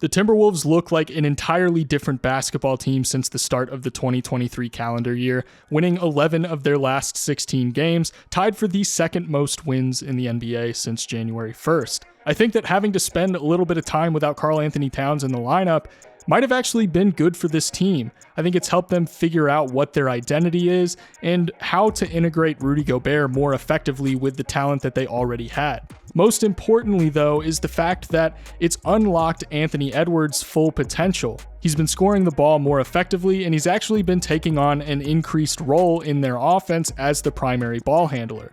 The Timberwolves look like an entirely different basketball team since the start of the 2023 calendar year, winning 11 of their last 16 games, tied for the second most wins in the NBA since January 1st. I think that having to spend a little bit of time without Karl-Anthony Towns in the lineup might have actually been good for this team. I think it's helped them figure out what their identity is and how to integrate Rudy Gobert more effectively with the talent that they already had. Most importantly, though, is the fact that it's unlocked Anthony Edwards' full potential. He's been scoring the ball more effectively, and he's actually been taking on an increased role in their offense as the primary ball handler.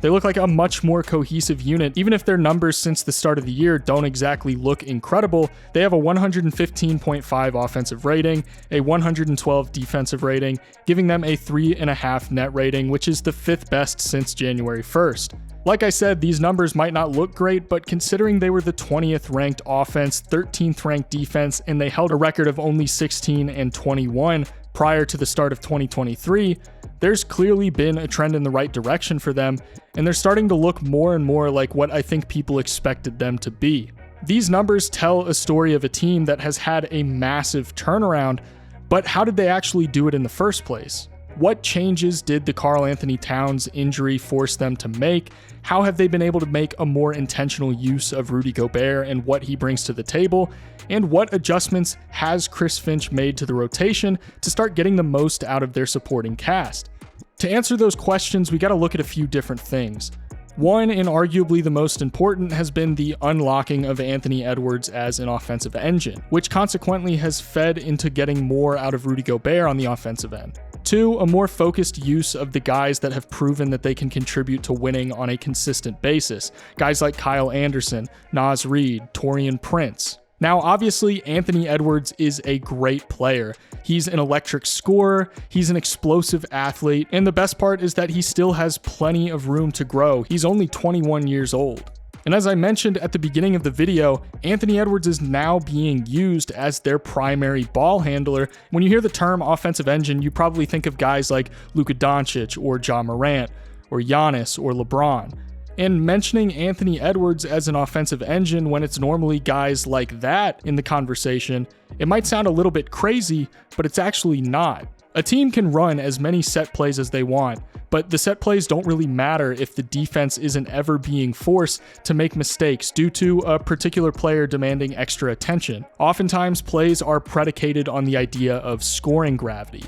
They look like a much more cohesive unit. Even if their numbers since the start of the year don't exactly look incredible, they have a 115.5 offensive rating, a 112 defensive rating, giving them a 3.5 net rating, which is the 5th best since January 1st. Like I said, these numbers might not look great, but considering they were the 20th ranked offense, 13th ranked defense, and they held a record of only 16-21 prior to the start of 2023, there's clearly been a trend in the right direction for them, and they're starting to look more and more like what I think people expected them to be. These numbers tell a story of a team that has had a massive turnaround, but how did they actually do it in the first place? What changes did the Karl-Anthony Towns injury force them to make? How have they been able to make a more intentional use of Rudy Gobert and what he brings to the table? And what adjustments has Chris Finch made to the rotation to start getting the most out of their supporting cast? To answer those questions, we got to look at a few different things. One, and arguably the most important, has been the unlocking of Anthony Edwards as an offensive engine, which consequently has fed into getting more out of Rudy Gobert on the offensive end. Two, a more focused use of the guys that have proven that they can contribute to winning on a consistent basis. Guys like Kyle Anderson, Naz Reid, Taurean Prince. Now, obviously, Anthony Edwards is a great player. He's an electric scorer, he's an explosive athlete, and the best part is that he still has plenty of room to grow. He's only 21 years old. And as I mentioned at the beginning of the video, Anthony Edwards is now being used as their primary ball handler. When you hear the term offensive engine, you probably think of guys like Luka Doncic or Ja Morant or Giannis or LeBron. And mentioning Anthony Edwards as an offensive engine when it's normally guys like that in the conversation, it might sound a little bit crazy, but it's actually not. A team can run as many set plays as they want, but the set plays don't really matter if the defense isn't ever being forced to make mistakes due to a particular player demanding extra attention. Oftentimes, plays are predicated on the idea of scoring gravity.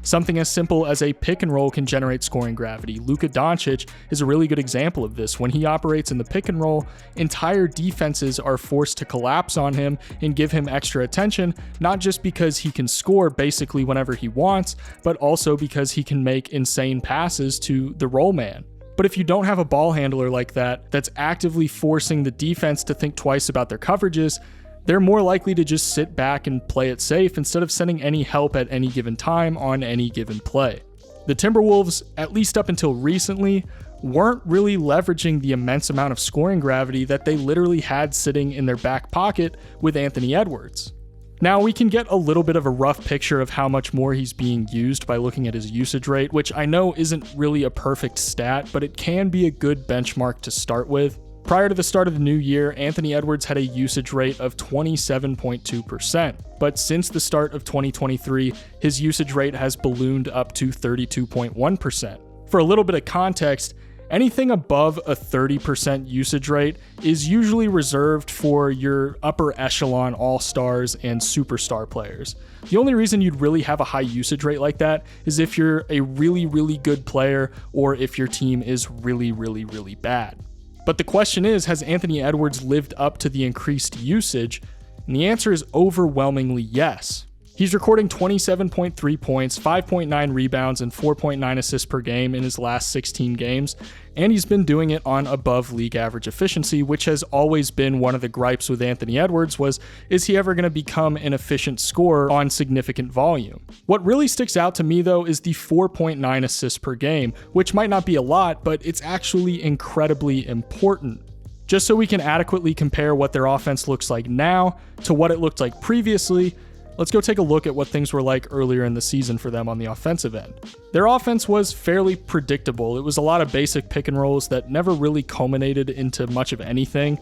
Something as simple as a pick and roll can generate scoring gravity. Luka Doncic is a really good example of this. When he operates in the pick and roll, entire defenses are forced to collapse on him and give him extra attention, not just because he can score basically whenever he wants, but also because he can make insane passes to the roll man. But if you don't have a ball handler like that, that's actively forcing the defense to think twice about their coverages, they're more likely to just sit back and play it safe instead of sending any help at any given time on any given play. The Timberwolves, at least up until recently, weren't really leveraging the immense amount of scoring gravity that they literally had sitting in their back pocket with Anthony Edwards. Now, we can get a little bit of a rough picture of how much more he's being used by looking at his usage rate, which I know isn't really a perfect stat, but it can be a good benchmark to start with. Prior to the start of the new year, Anthony Edwards had a usage rate of 27.2%, but since the start of 2023, his usage rate has ballooned up to 32.1%. For a little bit of context, anything above a 30% usage rate is usually reserved for your upper echelon all-stars and superstar players. The only reason you'd really have a high usage rate like that is if you're a really, really good player or if your team is really, really, really bad. But the question is, has Anthony Edwards lived up to the increased usage? And the answer is overwhelmingly yes. He's recording 27.3 points, 5.9 rebounds, and 4.9 assists per game in his last 16 games, and he's been doing it on above league average efficiency, which has always been one of the gripes with Anthony Edwards was, is he ever going to become an efficient scorer on significant volume? What really sticks out to me though is the 4.9 assists per game, which might not be a lot, but it's actually incredibly important. Just so we can adequately compare what their offense looks like now to what it looked like previously, let's go take a look at what things were like earlier in the season for them on the offensive end. Their offense was fairly predictable. It was a lot of basic pick and rolls that never really culminated into much of anything.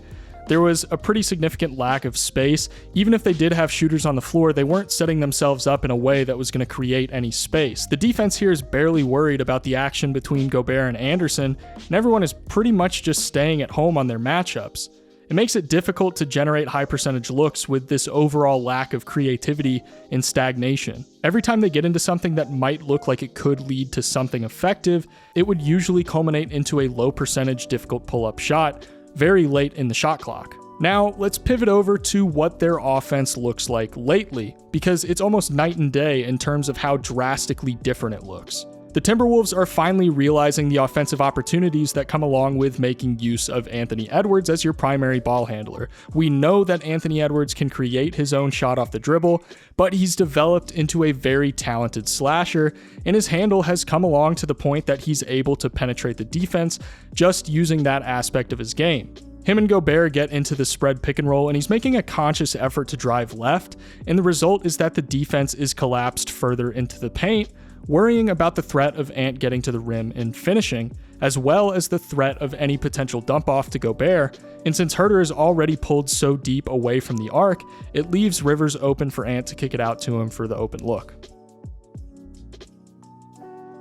there was a pretty significant lack of space. Even if they did have shooters on the floor, they weren't setting themselves up in a way that was going to create any space. The defense here is barely worried about the action between Gobert and Anderson, and everyone is pretty much just staying at home on their matchups. It makes it difficult to generate high percentage looks with this overall lack of creativity and stagnation. Every time they get into something that might look like it could lead to something effective, it would usually culminate into a low percentage difficult pull-up shot very late in the shot clock. Now, let's pivot over to what their offense looks like lately, because it's almost night and day in terms of how drastically different it looks. The Timberwolves are finally realizing the offensive opportunities that come along with making use of Anthony Edwards as your primary ball handler. We know that Anthony Edwards can create his own shot off the dribble, but he's developed into a very talented slasher, and his handle has come along to the point that he's able to penetrate the defense just using that aspect of his game. Him and Gobert get into the spread pick and roll, and he's making a conscious effort to drive left, and the result is that the defense is collapsed further into the paint, worrying about the threat of Ant getting to the rim and finishing, as well as the threat of any potential dump off to Gobert, and since Huerter is already pulled so deep away from the arc, it leaves Rivers open for Ant to kick it out to him for the open look.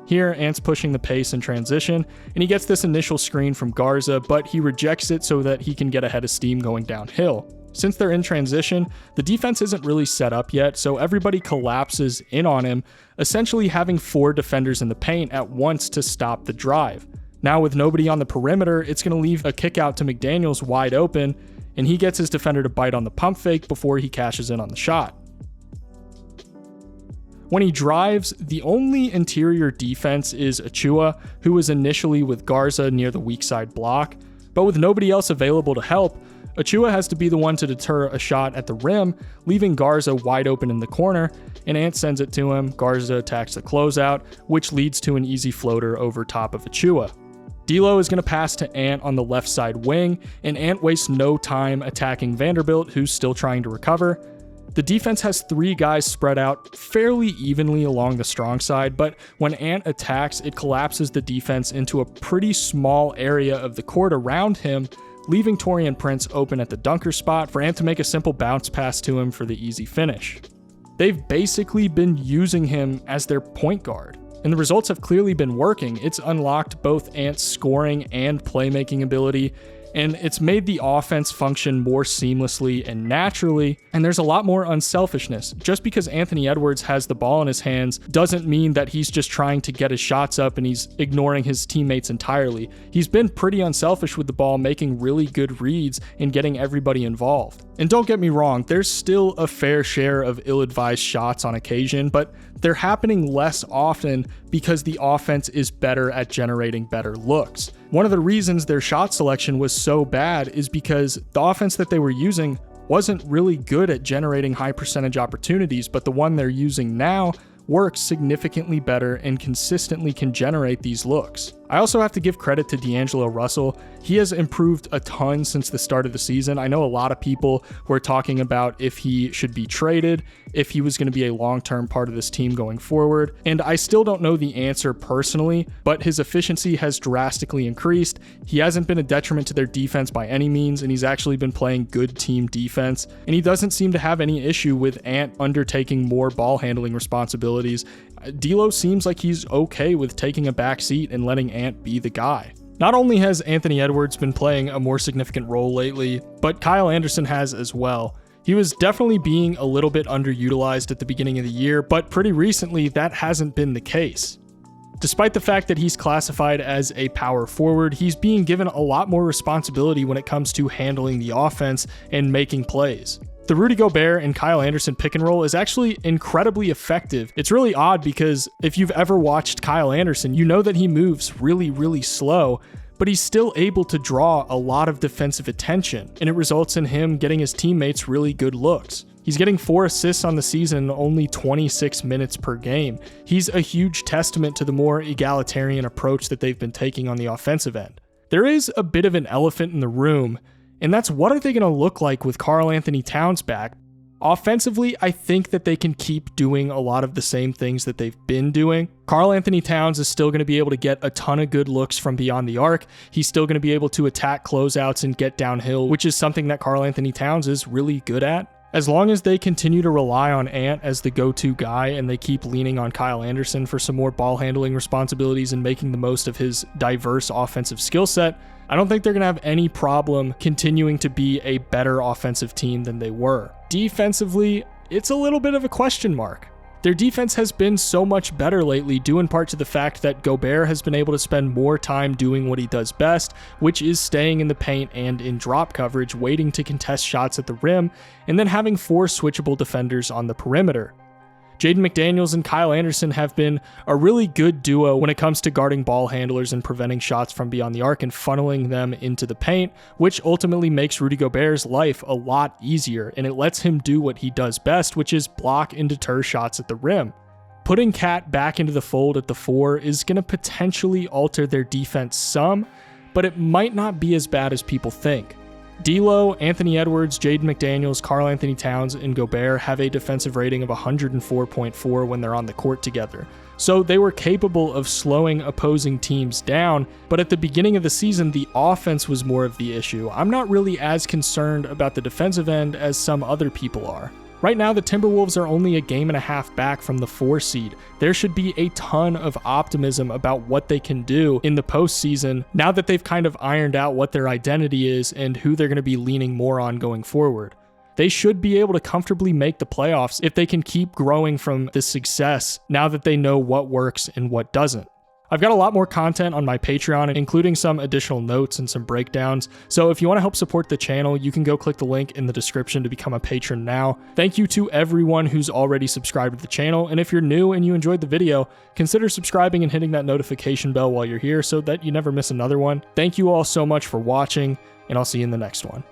Here, Ant's pushing the pace in transition, and he gets this initial screen from Garza, but he rejects it so that he can get ahead of steam going downhill. Since they're in transition, the defense isn't really set up yet, so everybody collapses in on him, essentially having 4 defenders in the paint at once to stop the drive. Now with nobody on the perimeter, it's going to leave a kick out to McDaniels wide open, and he gets his defender to bite on the pump fake before he cashes in on the shot. When he drives, the only interior defense is 𝙖𝙗𝙤𝙪, who was initially with Garza near the weak side block, but with nobody else available to help, 𝙖𝙗𝙤𝙪 has to be the one to deter a shot at the rim, leaving Garza wide open in the corner, and Ant sends it to him. Garza attacks the closeout, which leads to an easy floater over top of 𝙖𝙗𝙤𝙪. D'Lo is going to pass to Ant on the left side wing, and Ant wastes no time attacking Vanderbilt, who's still trying to recover. The defense has 3 guys spread out fairly evenly along the strong side, but when Ant attacks, it collapses the defense into a pretty small area of the court around him, leaving Taurean Prince open at the dunker spot for Ant to make a simple bounce pass to him for the easy finish. They've basically been using him as their point guard, and the results have clearly been working. It's unlocked both Ant's scoring and playmaking ability, and it's made the offense function more seamlessly and naturally, and there's a lot more unselfishness. Just because Anthony Edwards has the ball in his hands doesn't mean that he's just trying to get his shots up and he's ignoring his teammates entirely. He's been pretty unselfish with the ball, making really good reads and getting everybody involved. And don't get me wrong, there's still a fair share of ill-advised shots on occasion, but they're happening less often because the offense is better at generating better looks. One of the reasons their shot selection was so bad is because the offense that they were using wasn't really good at generating high percentage opportunities, but the one they're using now works significantly better and consistently can generate these looks. I also have to give credit to D'Angelo Russell. He has improved a ton since the start of the season. I know a lot of people were talking about if he should be traded, if he was going to be a long-term part of this team going forward, and I still don't know the answer personally, but his efficiency has drastically increased. He hasn't been a detriment to their defense by any means, and he's actually been playing good team defense, and he doesn't seem to have any issue with Ant undertaking more ball handling responsibilities. D'Lo seems like he's okay with taking a back seat and letting Ant be the guy. Not only has Anthony Edwards been playing a more significant role lately, but Kyle Anderson has as well. He was definitely being a little bit underutilized at the beginning of the year, but pretty recently that hasn't been the case. Despite the fact that he's classified as a power forward, he's being given a lot more responsibility when it comes to handling the offense and making plays. The Rudy Gobert and Kyle Anderson pick and roll is actually incredibly effective. It's really odd because if you've ever watched Kyle Anderson, you know that he moves really slow, but he's still able to draw a lot of defensive attention, and it results in him getting his teammates really good looks. He's getting 4 assists on the season in only 26 minutes per game. He's a huge testament to the more egalitarian approach that they've been taking on the offensive end. There is a bit of an elephant in the room, and that's what are they going to look like with Karl-Anthony Towns back? Offensively, I think that they can keep doing a lot of the same things that they've been doing. Karl-Anthony Towns is still going to be able to get a ton of good looks from beyond the arc. He's still going to be able to attack closeouts and get downhill, which is something that Karl-Anthony Towns is really good at. As long as they continue to rely on Ant as the go-to guy and they keep leaning on Kyle Anderson for some more ball handling responsibilities and making the most of his diverse offensive skill set, I don't think they're going to have any problem continuing to be a better offensive team than they were. Defensively, it's a little bit of a question mark. Their defense has been so much better lately, due in part to the fact that Gobert has been able to spend more time doing what he does best, which is staying in the paint and in drop coverage, waiting to contest shots at the rim, and then having 4 switchable defenders on the perimeter. Jaden McDaniels and Kyle Anderson have been a really good duo when it comes to guarding ball handlers and preventing shots from beyond the arc and funneling them into the paint, which ultimately makes Rudy Gobert's life a lot easier, and it lets him do what he does best, which is block and deter shots at the rim. Putting Cat back into the fold at the 4 is going to potentially alter their defense some, but it might not be as bad as people think. D'Lo, Anthony Edwards, Jaden McDaniels, Karl-Anthony Towns, and Gobert have a defensive rating of 104.4 when they're on the court together. So they were capable of slowing opposing teams down, but at the beginning of the season, the offense was more of the issue. I'm not really as concerned about the defensive end as some other people are. Right now, the Timberwolves are only a game and a half back from the 4 seed. There should be a ton of optimism about what they can do in the postseason now that they've kind of ironed out what their identity is and who they're going to be leaning more on going forward. They should be able to comfortably make the playoffs if they can keep growing from this success now that they know what works and what doesn't. I've got a lot more content on my Patreon, including some additional notes and some breakdowns. So if you want to help support the channel, you can go click the link in the description to become a patron now. Thank you to everyone who's already subscribed to the channel. And if you're new and you enjoyed the video, consider subscribing and hitting that notification bell while you're here so that you never miss another one. Thank you all so much for watching, and I'll see you in the next one.